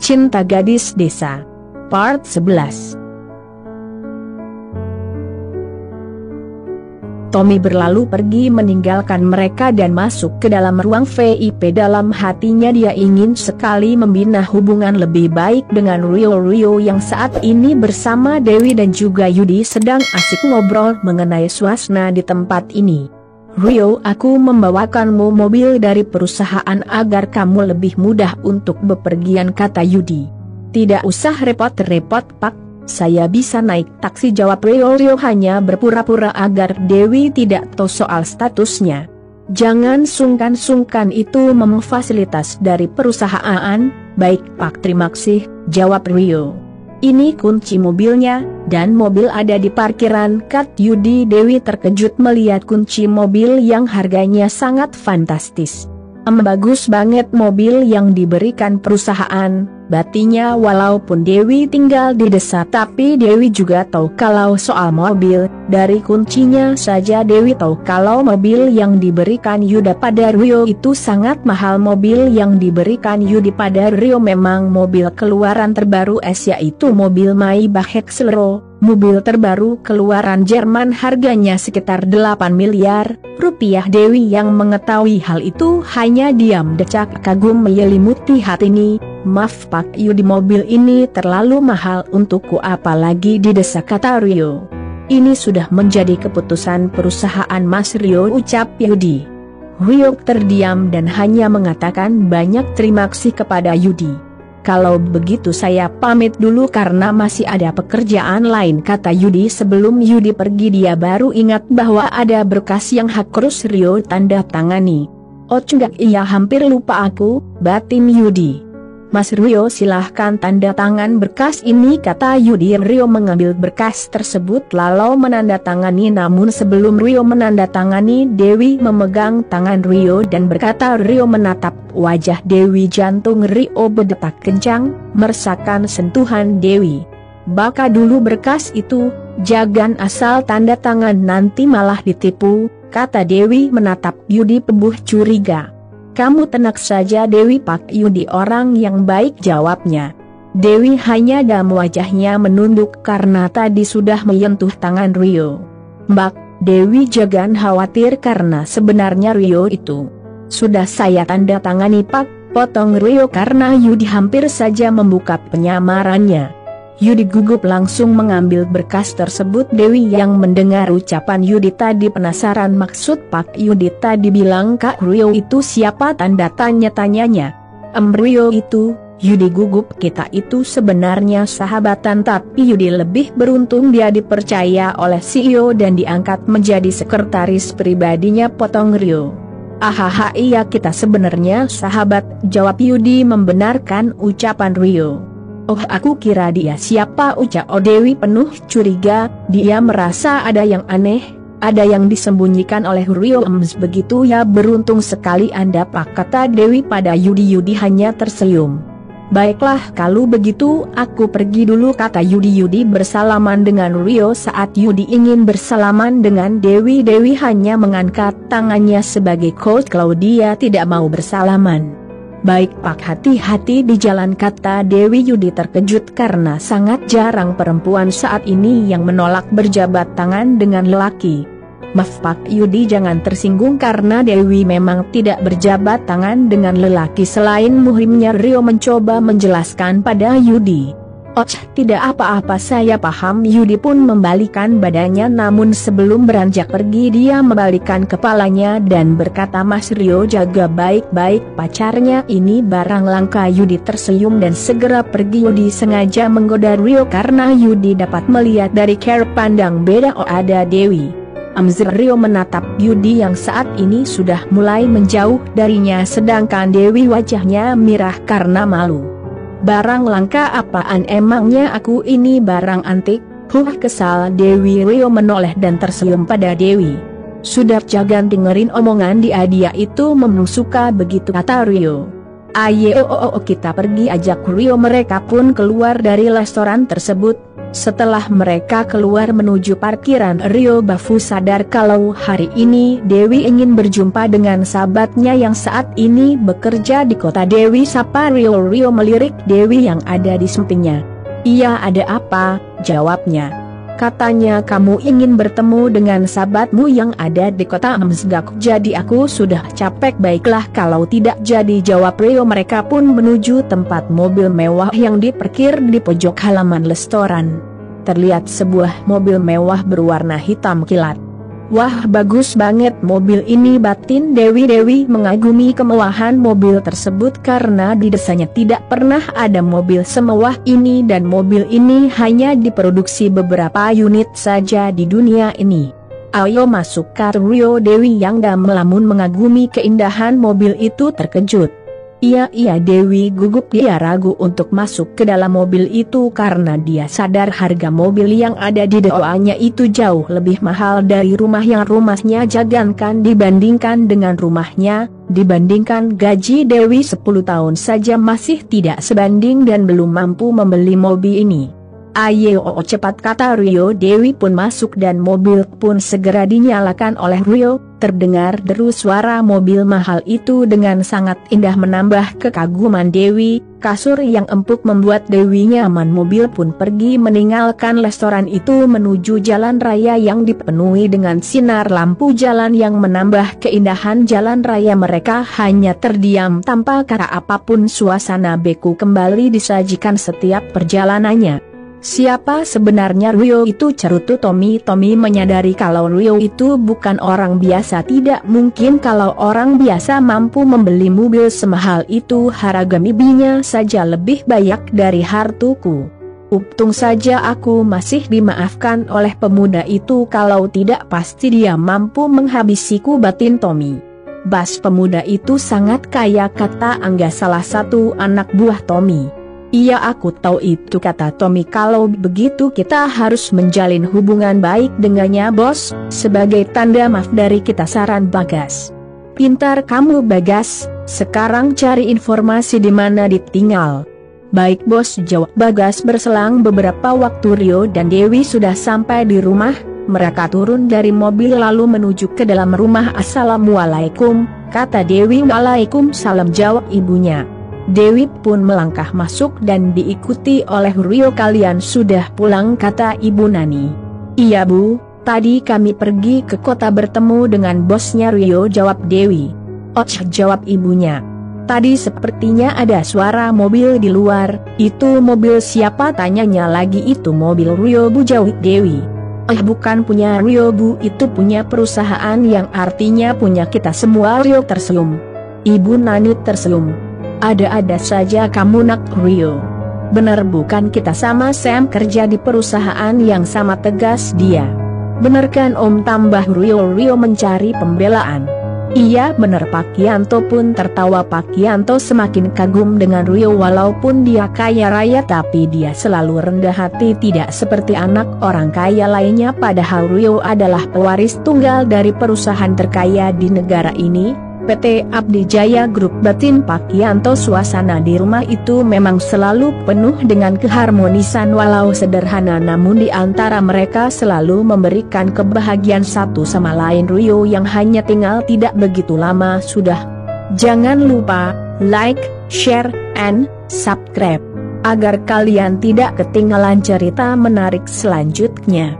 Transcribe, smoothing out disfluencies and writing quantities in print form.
Cinta Gadis Desa Part 11. Tommy berlalu pergi meninggalkan mereka dan masuk ke dalam ruang VIP. Dalam hatinya dia ingin sekali membina hubungan lebih baik dengan Rio yang saat ini bersama Dewi dan juga Yudi sedang asik ngobrol mengenai suasana di tempat ini. Rio, aku membawakanmu mobil dari perusahaan agar kamu lebih mudah untuk bepergian, kata Yudi. Tidak usah repot-repot Pak, saya bisa naik taksi, jawab Rio hanya berpura-pura agar Dewi tidak tahu soal statusnya. Jangan sungkan-sungkan, itu memang fasilitas dari perusahaan. Baik Pak, terima kasih, jawab Rio. Ini kunci mobilnya, dan mobil ada di parkiran, kata Yudi. Dewi terkejut melihat kunci mobil yang harganya sangat fantastis. Bagus banget mobil yang diberikan perusahaan, batinya. Walaupun Dewi tinggal di desa, tapi Dewi juga tahu kalau soal mobil. Dari kuncinya saja Dewi tahu kalau mobil yang diberikan Yuda pada Rio itu sangat mahal. Mobil yang diberikan Yudi pada Rio memang mobil keluaran terbaru Asia, yaitu mobil Maybach Exelero, mobil terbaru keluaran Jerman, harganya sekitar 8 miliar rupiah. Dewi yang mengetahui hal itu hanya diam. Decak kagum menyelimuti hatinya. Maaf Pak Yudi, mobil ini terlalu mahal untukku, apalagi di desa, kata Rio. Ini sudah menjadi keputusan perusahaan Mas Rio, ucap Yudi. Rio terdiam dan hanya mengatakan banyak terima kasih kepada Yudi. Kalau begitu saya pamit dulu karena masih ada pekerjaan lain, kata Yudi. Sebelum Yudi pergi dia baru ingat bahwa ada berkas yang harus Rio tanda tangani. Oh enggak, iya hampir lupa aku, batin Yudi. Mas Rio, silahkan tanda tangan berkas ini, kata Yudi. Rio mengambil berkas tersebut lalu menandatangani. Namun sebelum Rio menandatangani, Dewi memegang tangan Rio dan berkata. Rio menatap wajah Dewi. Jantung Rio berdetak kencang, merasakan sentuhan Dewi. Baca dulu berkas itu, jangan asal tanda tangan nanti malah ditipu, kata Dewi menatap Yudi penuh curiga. Kamu tenang saja Dewi, Pak Yudi orang yang baik, jawabnya. Dewi hanya dalam wajahnya menunduk karena tadi sudah menyentuh tangan Rio. Mbak, Dewi jangan khawatir karena sebenarnya Rio itu sudah saya tanda tangani Pak, potong Rio karena Yudi hampir saja membuka penyamarannya. Yudi gugup langsung mengambil berkas tersebut. Dewi yang mendengar ucapan Yudi tadi penasaran, maksud Pak Yudi tadi bilang Kak Rio itu siapa, tanda tanya-tanyanya. Rio itu, Yudi gugup, kita itu sebenarnya sahabatan tapi Yudi lebih beruntung dia dipercaya oleh CEO dan diangkat menjadi sekretaris pribadinya, potong Rio. Ahaha, iya kita sebenarnya sahabat, jawab Yudi membenarkan ucapan Rio. Oh aku kira dia siapa, ucap Dewi penuh curiga. Dia merasa ada yang aneh, ada yang disembunyikan oleh Rio. Begitu ya, beruntung sekali Anda Pak, kata Dewi pada Yudi. Yudi hanya tersenyum. Baiklah kalau begitu aku pergi dulu, kata Yudi. Yudi bersalaman dengan Rio. Saat Yudi ingin bersalaman dengan Dewi, Dewi hanya mengangkat tangannya sebagai cold kalau dia tidak mau bersalaman. Baik Pak, hati-hati di jalan, kata Dewi. Yudi terkejut karena sangat jarang perempuan saat ini yang menolak berjabat tangan dengan lelaki. Maaf Pak Yudi, jangan tersinggung karena Dewi memang tidak berjabat tangan dengan lelaki selain muhrimnya. Rio mencoba menjelaskan pada Yudi. Oh tidak apa-apa, saya paham. Yudi pun membalikan badannya, namun sebelum beranjak pergi dia membalikan kepalanya dan berkata, Mas Rio jaga baik-baik pacarnya ini barang langka. Yudi tersenyum dan segera pergi. Yudi sengaja menggoda Rio karena Yudi dapat melihat dari cara pandang beda ada Dewi. Rio menatap Yudi yang saat ini sudah mulai menjauh darinya, sedangkan Dewi wajahnya merah karena malu. Barang langka apaan, emangnya aku ini barang antik? Kesal Dewi. Rio menoleh dan tersenyum pada Dewi. Sudah jangan dengerin omongan dia itu memang suka begitu, kata Rio. Ayo kita pergi, ajak Rio. Mereka pun keluar dari restoran tersebut. Setelah mereka keluar menuju parkiran, Rio Bafu sadar kalau hari ini Dewi ingin berjumpa dengan sahabatnya yang saat ini bekerja di kota. Dewi sapa Rio. Rio melirik Dewi yang ada di sampingnya. "Iya, ada apa?" jawabnya. "Katanya kamu ingin bertemu dengan sahabatmu yang ada di kota Amsgak. Jadi aku sudah capek." "Baiklah kalau tidak jadi," jawab Rio. Mereka pun menuju tempat mobil mewah yang diparkir di pojok halaman restoran. Terlihat sebuah mobil mewah berwarna hitam kilat. "Wah, bagus banget mobil ini," batin Dewi. Dewi mengagumi kemewahan mobil tersebut karena di desanya tidak pernah ada mobil semewah ini dan mobil ini hanya diproduksi beberapa unit saja di dunia ini. "Ayo masuk," kata Rio. Dewi yang melamun mengagumi keindahan mobil itu terkejut. Iya, Dewi gugup. Dia ragu untuk masuk ke dalam mobil itu karena dia sadar harga mobil yang ada di depannya itu jauh lebih mahal dari rumah yang rumahnya. Jangankan dibandingkan dengan rumahnya, dibandingkan gaji Dewi 10 tahun saja masih tidak sebanding dan belum mampu membeli mobil ini. "Ayo cepat," kata Rio. Dewi pun masuk dan mobil pun segera dinyalakan oleh Rio. Terdengar deru suara mobil mahal itu dengan sangat indah menambah kekaguman Dewi. Kasur yang empuk membuat Dewi nyaman. Mobil pun pergi meninggalkan restoran itu menuju jalan raya yang dipenuhi dengan sinar lampu jalan yang menambah keindahan jalan raya. Mereka hanya terdiam tanpa kata apapun. Suasana beku kembali disajikan setiap perjalanannya. "Siapa sebenarnya Rio itu?" cerutu Tommy. Tommy menyadari kalau Rio itu bukan orang biasa. Tidak mungkin kalau orang biasa mampu membeli mobil semahal itu. Harga mobilnya saja lebih banyak dari hartuku. Untung saja aku masih dimaafkan oleh pemuda itu, kalau tidak pasti dia mampu menghabisiku, batin Tommy. "Bas, pemuda itu sangat kaya," kata Angga, salah satu anak buah Tommy. "Iya, aku tahu itu," kata Tommy. "Kalau begitu kita harus menjalin hubungan baik dengannya, bos, sebagai tanda maaf dari kita," saran Bagas. "Pintar kamu, Bagas. Sekarang cari informasi di mana ditinggal." "Baik, bos," jawab Bagas. Berselang beberapa waktu Rio dan Dewi sudah sampai di rumah. Mereka turun dari mobil lalu menuju ke dalam rumah. "Assalamualaikum," kata Dewi. "Waalaikumsalam," jawab ibunya. Dewi pun melangkah masuk dan diikuti oleh Rio. "Kalian sudah pulang," kata Ibu Nani. "Iya, Bu, tadi kami pergi ke kota bertemu dengan bosnya Rio," jawab Dewi. "Oh," jawab ibunya. "Tadi sepertinya ada suara mobil di luar." "Itu mobil siapa?" tanyanya lagi. "Itu mobil Rio, Bu," jawab Dewi. Bukan punya Rio, Bu, itu punya perusahaan yang artinya punya kita semua." Rio tersenyum. Ibu Nani tersenyum. "Ada-ada saja kamu, nak." "Rio, benar bukan kita sama Sam kerja di perusahaan yang sama?" tegas dia. "Bener kan Om?" tambah Rio. Rio mencari pembelaan. "Iya bener." Pak Yanto pun tertawa. Pak Yanto semakin kagum dengan Rio. Walaupun dia kaya raya tapi dia selalu rendah hati, tidak seperti anak orang kaya lainnya. Padahal Rio adalah pewaris tunggal dari perusahaan terkaya di negara ini, PT Abdi Jaya Group, batin Pak Yanto. Suasana di rumah itu memang selalu penuh dengan keharmonisan. Walau sederhana namun di antara mereka selalu memberikan kebahagiaan satu sama lain. Rio yang hanya tinggal tidak begitu lama sudah. Jangan lupa like, share, and subscribe agar kalian tidak ketinggalan cerita menarik selanjutnya.